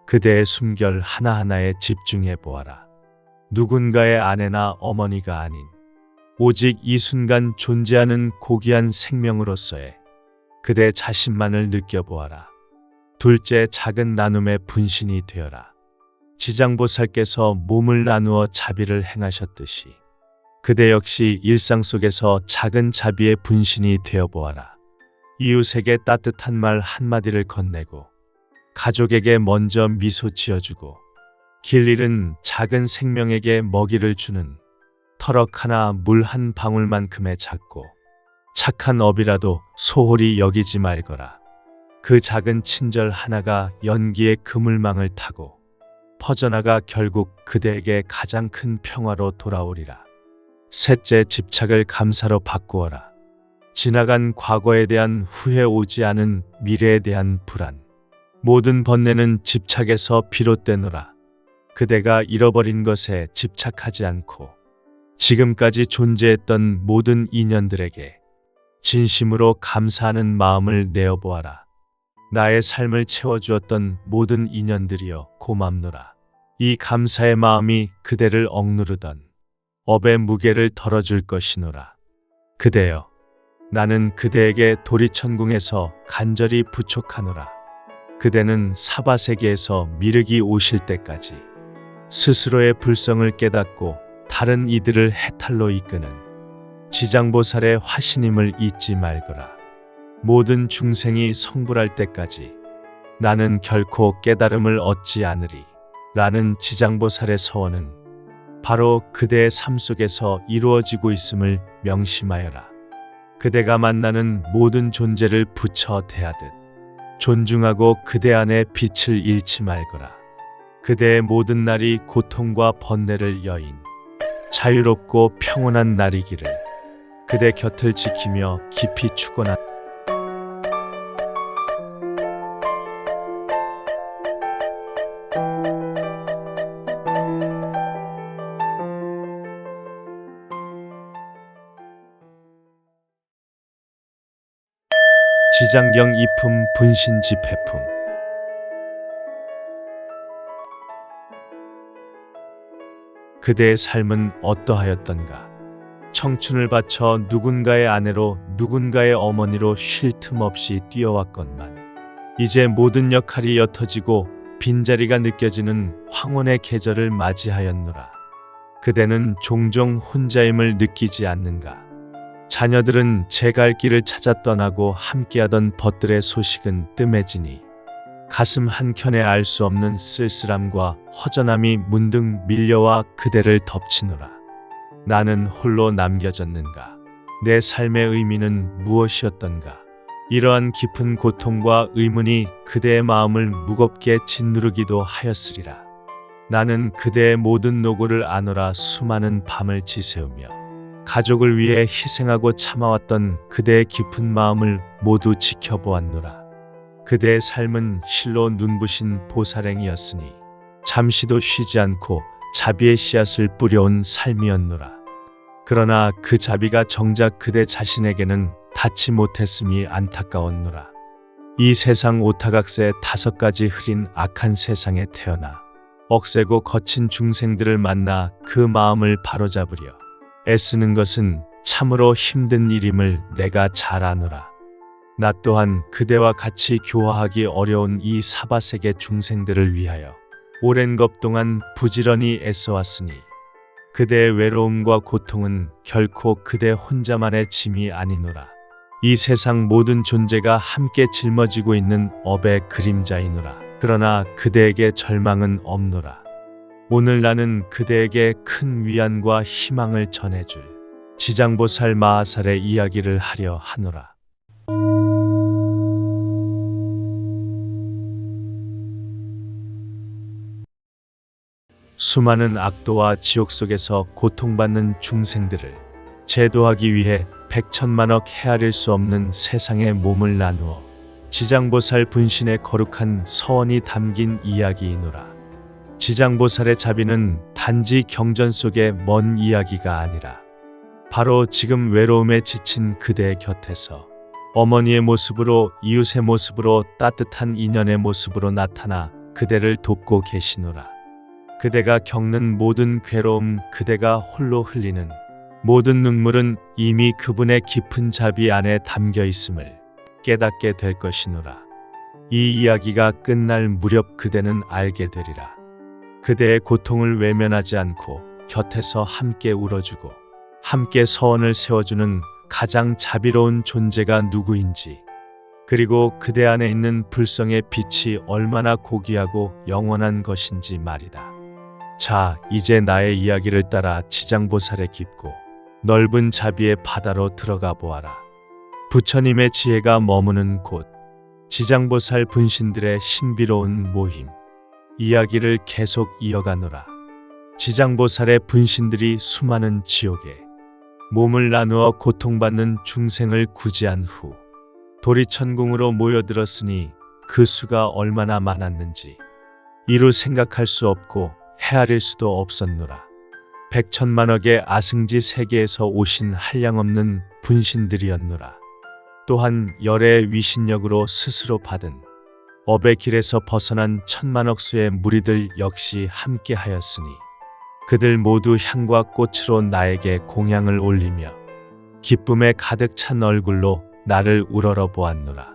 그대의 숨결 하나하나에 집중해 보아라. 누군가의 아내나 어머니가 아닌 오직 이 순간 존재하는 고귀한 생명으로서의 그대 자신만을 느껴보아라. 둘째, 작은 나눔의 분신이 되어라. 지장보살께서 몸을 나누어 자비를 행하셨듯이 그대 역시 일상 속에서 작은 자비의 분신이 되어보아라. 이웃에게 따뜻한 말 한마디를 건네고 가족에게 먼저 미소 지어주고 길 잃은 작은 생명에게 먹이를 주는 터럭 하나 물 한 방울만큼의 작고 착한 업이라도 소홀히 여기지 말거라. 그 작은 친절 하나가 연기의 그물망을 타고 퍼져나가 결국 그대에게 가장 큰 평화로 돌아오리라. 셋째, 집착을 감사로 바꾸어라. 지나간 과거에 대한 후회, 오지 않은 미래에 대한 불안, 모든 번뇌는 집착에서 비롯되노라. 그대가 잃어버린 것에 집착하지 않고 지금까지 존재했던 모든 인연들에게 진심으로 감사하는 마음을 내어보아라. 나의 삶을 채워주었던 모든 인연들이여 고맙노라. 이 감사의 마음이 그대를 억누르던 업의 무게를 덜어줄 것이노라. 그대여, 나는 그대에게 도리천궁에서 간절히 부촉하노라. 그대는 사바세계에서 미륵이 오실 때까지 스스로의 불성을 깨닫고 다른 이들을 해탈로 이끄는 지장보살의 화신임을 잊지 말거라. 모든 중생이 성불할 때까지 나는 결코 깨달음을 얻지 않으리 라는 지장보살의 서원은 바로 그대의 삶 속에서 이루어지고 있음을 명심하여라. 그대가 만나는 모든 존재를 부처 대하듯 존중하고 그대 안에 빛을 잃지 말거라. 그대의 모든 날이 고통과 번뇌를 여인 자유롭고 평온한 날이기를 그대 곁을 지키며 깊이 축원하. 지장경 이품 분신 집회품. 그대의 삶은 어떠하였던가? 청춘을 바쳐 누군가의 아내로 누군가의 어머니로 쉴 틈 없이 뛰어왔건만 이제 모든 역할이 옅어지고 빈자리가 느껴지는 황혼의 계절을 맞이하였노라. 그대는 종종 혼자임을 느끼지 않는가? 자녀들은 제 갈 길을 찾아 떠나고 함께하던 벗들의 소식은 뜸해지니 가슴 한켠에 알 수 없는 쓸쓸함과 허전함이 문득 밀려와 그대를 덮치노라. 나는 홀로 남겨졌는가? 내 삶의 의미는 무엇이었던가? 이러한 깊은 고통과 의문이 그대의 마음을 무겁게 짓누르기도 하였으리라. 나는 그대의 모든 노고를 아노라 수많은 밤을 지새우며 가족을 위해 희생하고 참아왔던 그대의 깊은 마음을 모두 지켜보았노라. 그대의 삶은 실로 눈부신 보살행이었으니 잠시도 쉬지 않고 자비의 씨앗을 뿌려온 삶이었노라. 그러나 그 자비가 정작 그대 자신에게는 닿지 못했음이 안타까웠노라. 이 세상 오타각세 5가지 흐린 악한 세상에 태어나 억세고 거친 중생들을 만나 그 마음을 바로잡으려 애쓰는 것은 참으로 힘든 일임을 내가 잘 아노라. 나 또한 그대와 같이 교화하기 어려운 이 사바세계 중생들을 위하여 오랜 것 동안 부지런히 애써왔으니 그대의 외로움과 고통은 결코 그대 혼자만의 짐이 아니노라. 이 세상 모든 존재가 함께 짊어지고 있는 업의 그림자이노라. 그러나 그대에게 절망은 없노라. 오늘 나는 그대에게 큰 위안과 희망을 전해줄 지장보살 마하살의 이야기를 하려 하노라. 수많은 악도와 지옥 속에서 고통받는 중생들을 제도하기 위해 백천만억 헤아릴 수 없는 세상에 몸을 나누어 지장보살 분신의 거룩한 서원이 담긴 이야기이노라. 지장보살의 자비는 단지 경전 속의 먼 이야기가 아니라 바로 지금 외로움에 지친 그대의 곁에서 어머니의 모습으로, 이웃의 모습으로, 따뜻한 인연의 모습으로 나타나 그대를 돕고 계시노라. 그대가 겪는 모든 괴로움, 그대가 홀로 흘리는 모든 눈물은 이미 그분의 깊은 자비 안에 담겨 있음을 깨닫게 될 것이노라. 이 이야기가 끝날 무렵 그대는 알게 되리라. 그대의 고통을 외면하지 않고 곁에서 함께 울어주고 함께 서원을 세워주는 가장 자비로운 존재가 누구인지, 그리고 그대 안에 있는 불성의 빛이 얼마나 고귀하고 영원한 것인지 말이다. 자, 이제 나의 이야기를 따라 지장보살의 깊고 넓은 자비의 바다로 들어가 보아라. 부처님의 지혜가 머무는 곳, 지장보살 분신들의 신비로운 모임, 이야기를 계속 이어가노라. 지장보살의 분신들이 수많은 지옥에 몸을 나누어 고통받는 중생을 구제한 후 도리천궁으로 모여들었으니 그 수가 얼마나 많았는지 이루 생각할 수 없고 헤아릴 수도 없었노라. 백천만억의 아승지 세계에서 오신 한량없는 분신들이었노라. 또한 열의 위신력으로 스스로 받은 업의 길에서 벗어난 천만억 수의 무리들 역시 함께하였으니 그들 모두 향과 꽃으로 나에게 공양을 올리며 기쁨에 가득 찬 얼굴로 나를 우러러 보았노라.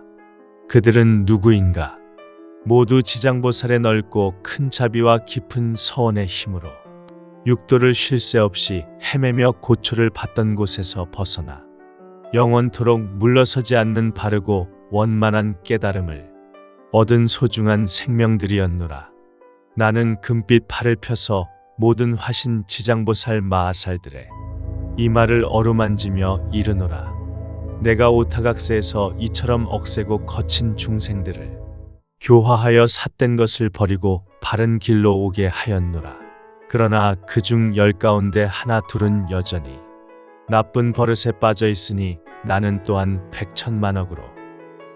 그들은 누구인가? 모두 지장보살의 넓고 큰 자비와 깊은 서원의 힘으로 육도를 쉴 새 없이 헤매며 고초를 받던 곳에서 벗어나 영원토록 물러서지 않는 바르고 원만한 깨달음을 얻은 소중한 생명들이었노라. 나는 금빛 팔을 펴서 모든 화신 지장보살 마하살들의 이마를 어루만지며 이르노라. 내가 오타각세에서 이처럼 억세고 거친 중생들을 교화하여 삿된 것을 버리고 바른 길로 오게 하였노라. 그러나 그중 10가운데 하나 둘은 여전히 나쁜 버릇에 빠져 있으니 나는 또한 백천만억으로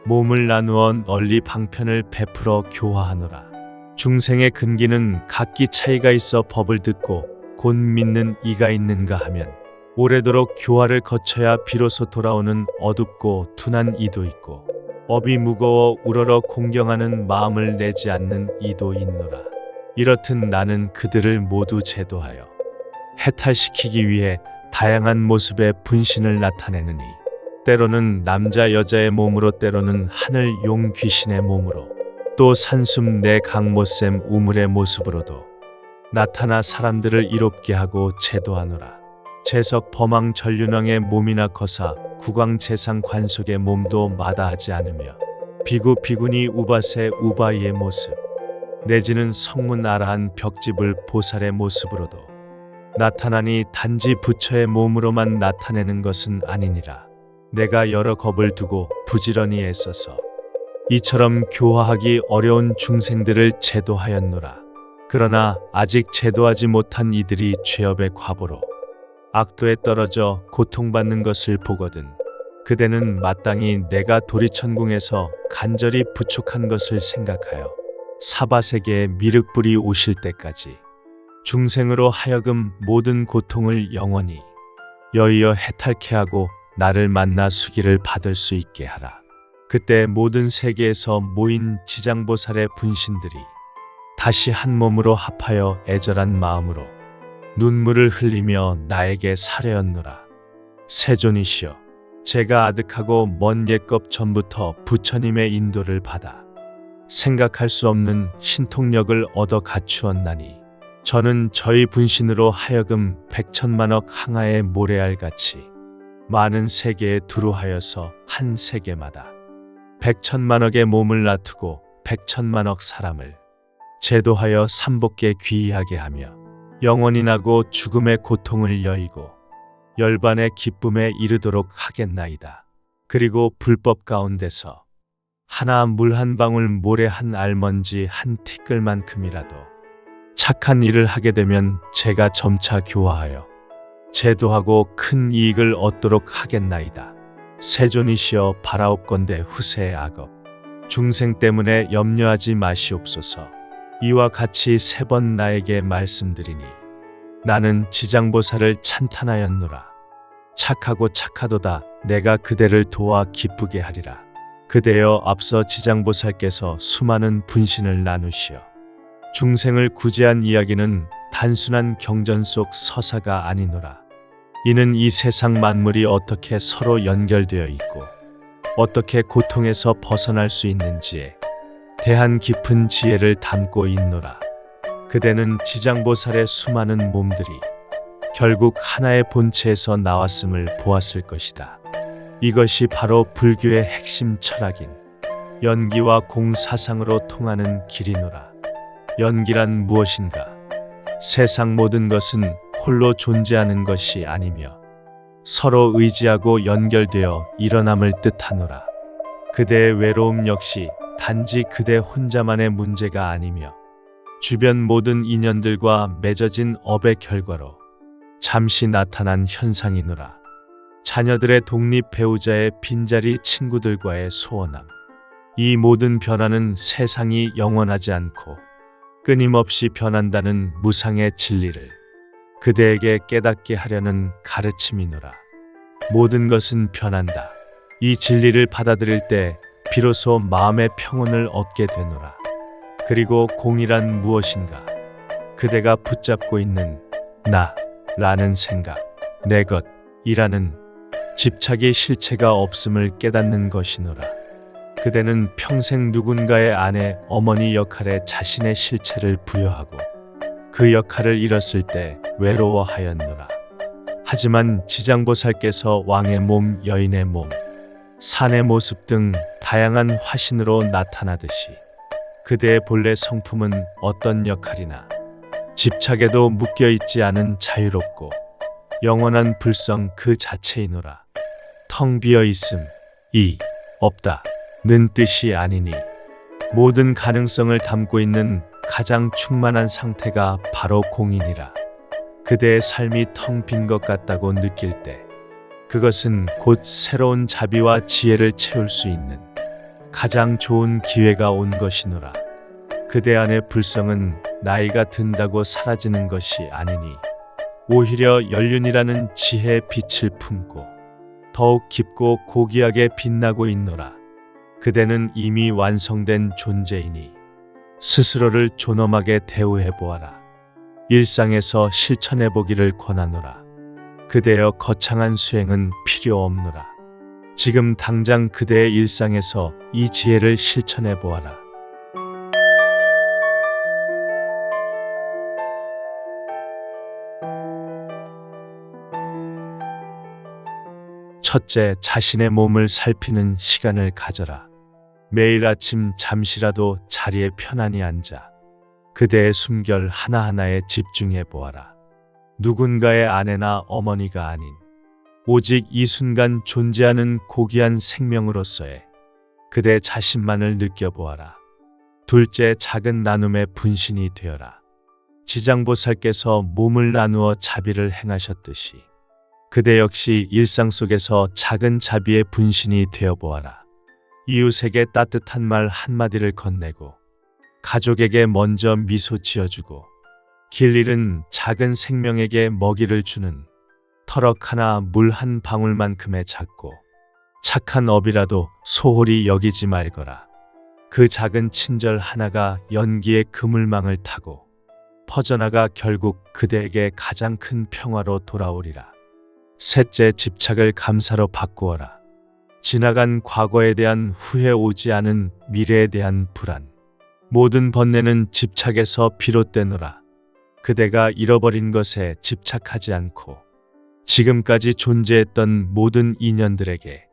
몸을 나누어 널리 방편을 베풀어 교화하노라. 중생의 근기는 각기 차이가 있어 법을 듣고 곧 믿는 이가 있는가 하면 오래도록 교화를 거쳐야 비로소 돌아오는 어둡고 둔한 이도 있고 업이 무거워 우러러 공경하는 마음을 내지 않는 이도 있노라. 이렇듯 나는 그들을 모두 제도하여 해탈시키기 위해 다양한 모습의 분신을 나타내느니 때로는 남자 여자의 몸으로, 때로는 하늘 용 귀신의 몸으로, 또 산숨 내 강모샘 우물의 모습으로도 나타나 사람들을 이롭게 하고 제도하노라. 재석 범왕 전륜왕의 몸이나 거사 국왕 재상 관속의 몸도 마다하지 않으며 비구 비구니 우바세 우바이의 모습 내지는 성문 아라한 벽지불 보살의 모습으로도 나타나니 단지 부처의 몸으로만 나타내는 것은 아니니라. 내가 여러 겁을 두고 부지런히 애써서 이처럼 교화하기 어려운 중생들을 제도하였노라. 그러나 아직 제도하지 못한 이들이 죄업의 과보로 악도에 떨어져 고통받는 것을 보거든 그대는 마땅히 내가 도리천궁에서 간절히 부족한 것을 생각하여 사바세계의 미륵불이 오실 때까지 중생으로 하여금 모든 고통을 영원히 여의어 해탈케 하고 나를 만나 수기를 받을 수 있게 하라. 그때 모든 세계에서 모인 지장보살의 분신들이 다시 한 몸으로 합하여 애절한 마음으로 눈물을 흘리며 나에게 사려였노라. 세존이시여, 제가 아득하고 먼 옛겁 전부터 부처님의 인도를 받아 생각할 수 없는 신통력을 얻어 갖추었나니 저는 저희 분신으로 하여금 백천만억 항아의 모래알같이 많은 세계에 두루하여서 한 세계마다 백천만억의 몸을 놔두고 백천만억 사람을 제도하여 삼복계 귀의하게 하며 영원히 나고 죽음의 고통을 여의고 열반의 기쁨에 이르도록 하겠나이다. 그리고 불법 가운데서 하나 물 한 방울 모래 한 알먼지 한 티끌만큼이라도 착한 일을 하게 되면 제가 점차 교화하여 제도하고 큰 이익을 얻도록 하겠나이다. 세존이시여 바라옵건대 후세의 악업 중생 때문에 염려하지 마시옵소서. 이와 같이 3번 나에게 말씀드리니 나는 지장보살을 찬탄하였노라. 착하고 착하도다. 내가 그대를 도와 기쁘게 하리라. 그대여 앞서 지장보살께서 수많은 분신을 나누시어 중생을 구제한 이야기는 단순한 경전 속 서사가 아니노라. 이는 이 세상 만물이 어떻게 서로 연결되어 있고 어떻게 고통에서 벗어날 수 있는지에 대한 깊은 지혜를 담고 있노라. 그대는 지장보살의 수많은 몸들이 결국 하나의 본체에서 나왔음을 보았을 것이다. 이것이 바로 불교의 핵심 철학인 연기와 공사상으로 통하는 길이노라. 연기란 무엇인가? 세상 모든 것은 홀로 존재하는 것이 아니며 서로 의지하고 연결되어 일어남을 뜻하노라. 그대의 외로움 역시 단지 그대 혼자만의 문제가 아니며 주변 모든 인연들과 맺어진 업의 결과로 잠시 나타난 현상이노라. 자녀들의 독립, 배우자의 빈자리, 친구들과의 소원함. 이 모든 변화는 세상이 영원하지 않고 끊임없이 변한다는 무상의 진리를 그대에게 깨닫게 하려는 가르침이노라. 모든 것은 변한다. 이 진리를 받아들일 때 비로소 마음의 평온을 얻게 되노라. 그리고 공이란 무엇인가? 그대가 붙잡고 있는 나라는 생각, 내 것이라는 집착의 실체가 없음을 깨닫는 것이노라. 그대는 평생 누군가의 아내, 어머니 역할에 자신의 실체를 부여하고 그 역할을 잃었을 때 외로워하였노라. 하지만 지장보살께서 왕의 몸, 여인의 몸, 산의 모습 등 다양한 화신으로 나타나듯이 그대의 본래 성품은 어떤 역할이나 집착에도 묶여있지 않은 자유롭고 영원한 불성 그 자체이노라. 텅 비어 있음이 없다는 뜻이 아니니 모든 가능성을 담고 있는 가장 충만한 상태가 바로 공인이라. 그대의 삶이 텅 빈 것 같다고 느낄 때 그것은 곧 새로운 자비와 지혜를 채울 수 있는 가장 좋은 기회가 온 것이노라. 그대 안의 불성은 나이가 든다고 사라지는 것이 아니니 오히려 연륜이라는 지혜의 빛을 품고 더욱 깊고 고귀하게 빛나고 있노라. 그대는 이미 완성된 존재이니 스스로를 존엄하게 대우해 보아라. 일상에서 실천해 보기를 권하노라. 그대여 거창한 수행은 필요 없노라. 지금 당장 그대의 일상에서 이 지혜를 실천해 보아라. 첫째, 자신의 몸을 살피는 시간을 가져라. 매일 아침 잠시라도 자리에 편안히 앉아 그대의 숨결 하나하나에 집중해 보아라. 누군가의 아내나 어머니가 아닌 오직 이 순간 존재하는 고귀한 생명으로서의 그대 자신만을 느껴보아라. 둘째, 작은 나눔의 분신이 되어라. 지장보살께서 몸을 나누어 자비를 행하셨듯이 그대 역시 일상 속에서 작은 자비의 분신이 되어 보아라. 이웃에게 따뜻한 말 한마디를 건네고 가족에게 먼저 미소 지어주고 길 잃은 작은 생명에게 먹이를 주는 터럭 하나 물 한 방울만큼의 작고 착한 업이라도 소홀히 여기지 말거라. 그 작은 친절 하나가 연기의 그물망을 타고 퍼져나가 결국 그대에게 가장 큰 평화로 돌아오리라. 셋째, 집착을 감사로 바꾸어라. 지나간 과거에 대한 후회, 오지 않은 미래에 대한 불안. 모든 번뇌는 집착에서 비롯되노라. 그대가 잃어버린 것에 집착하지 않고 지금까지 존재했던 모든 인연들에게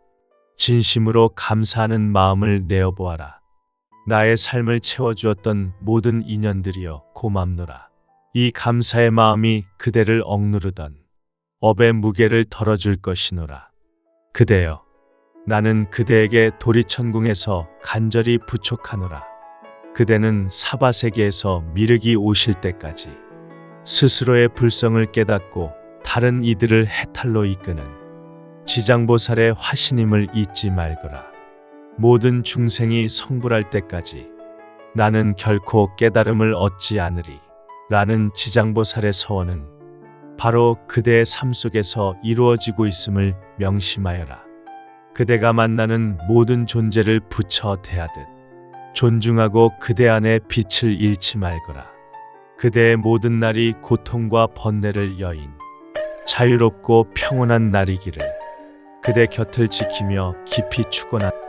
진심으로 감사하는 마음을 내어보아라. 나의 삶을 채워주었던 모든 인연들이여 고맙노라. 이 감사의 마음이 그대를 억누르던 업의 무게를 덜어줄 것이노라. 그대여, 나는 그대에게 도리천궁에서 간절히 부촉하노라. 그대는 사바세계에서 미륵이 오실 때까지 스스로의 불성을 깨닫고 다른 이들을 해탈로 이끄는 지장보살의 화신임을 잊지 말거라. 모든 중생이 성불할 때까지 나는 결코 깨달음을 얻지 않으리 라는 지장보살의 서원은 바로 그대의 삶 속에서 이루어지고 있음을 명심하여라. 그대가 만나는 모든 존재를 부처 대하듯 존중하고 그대 안에 빛을 잃지 말거라. 그대의 모든 날이 고통과 번뇌를 여인 자유롭고 평온한 날이기를 그대 곁을 지키며 깊이 축원한다.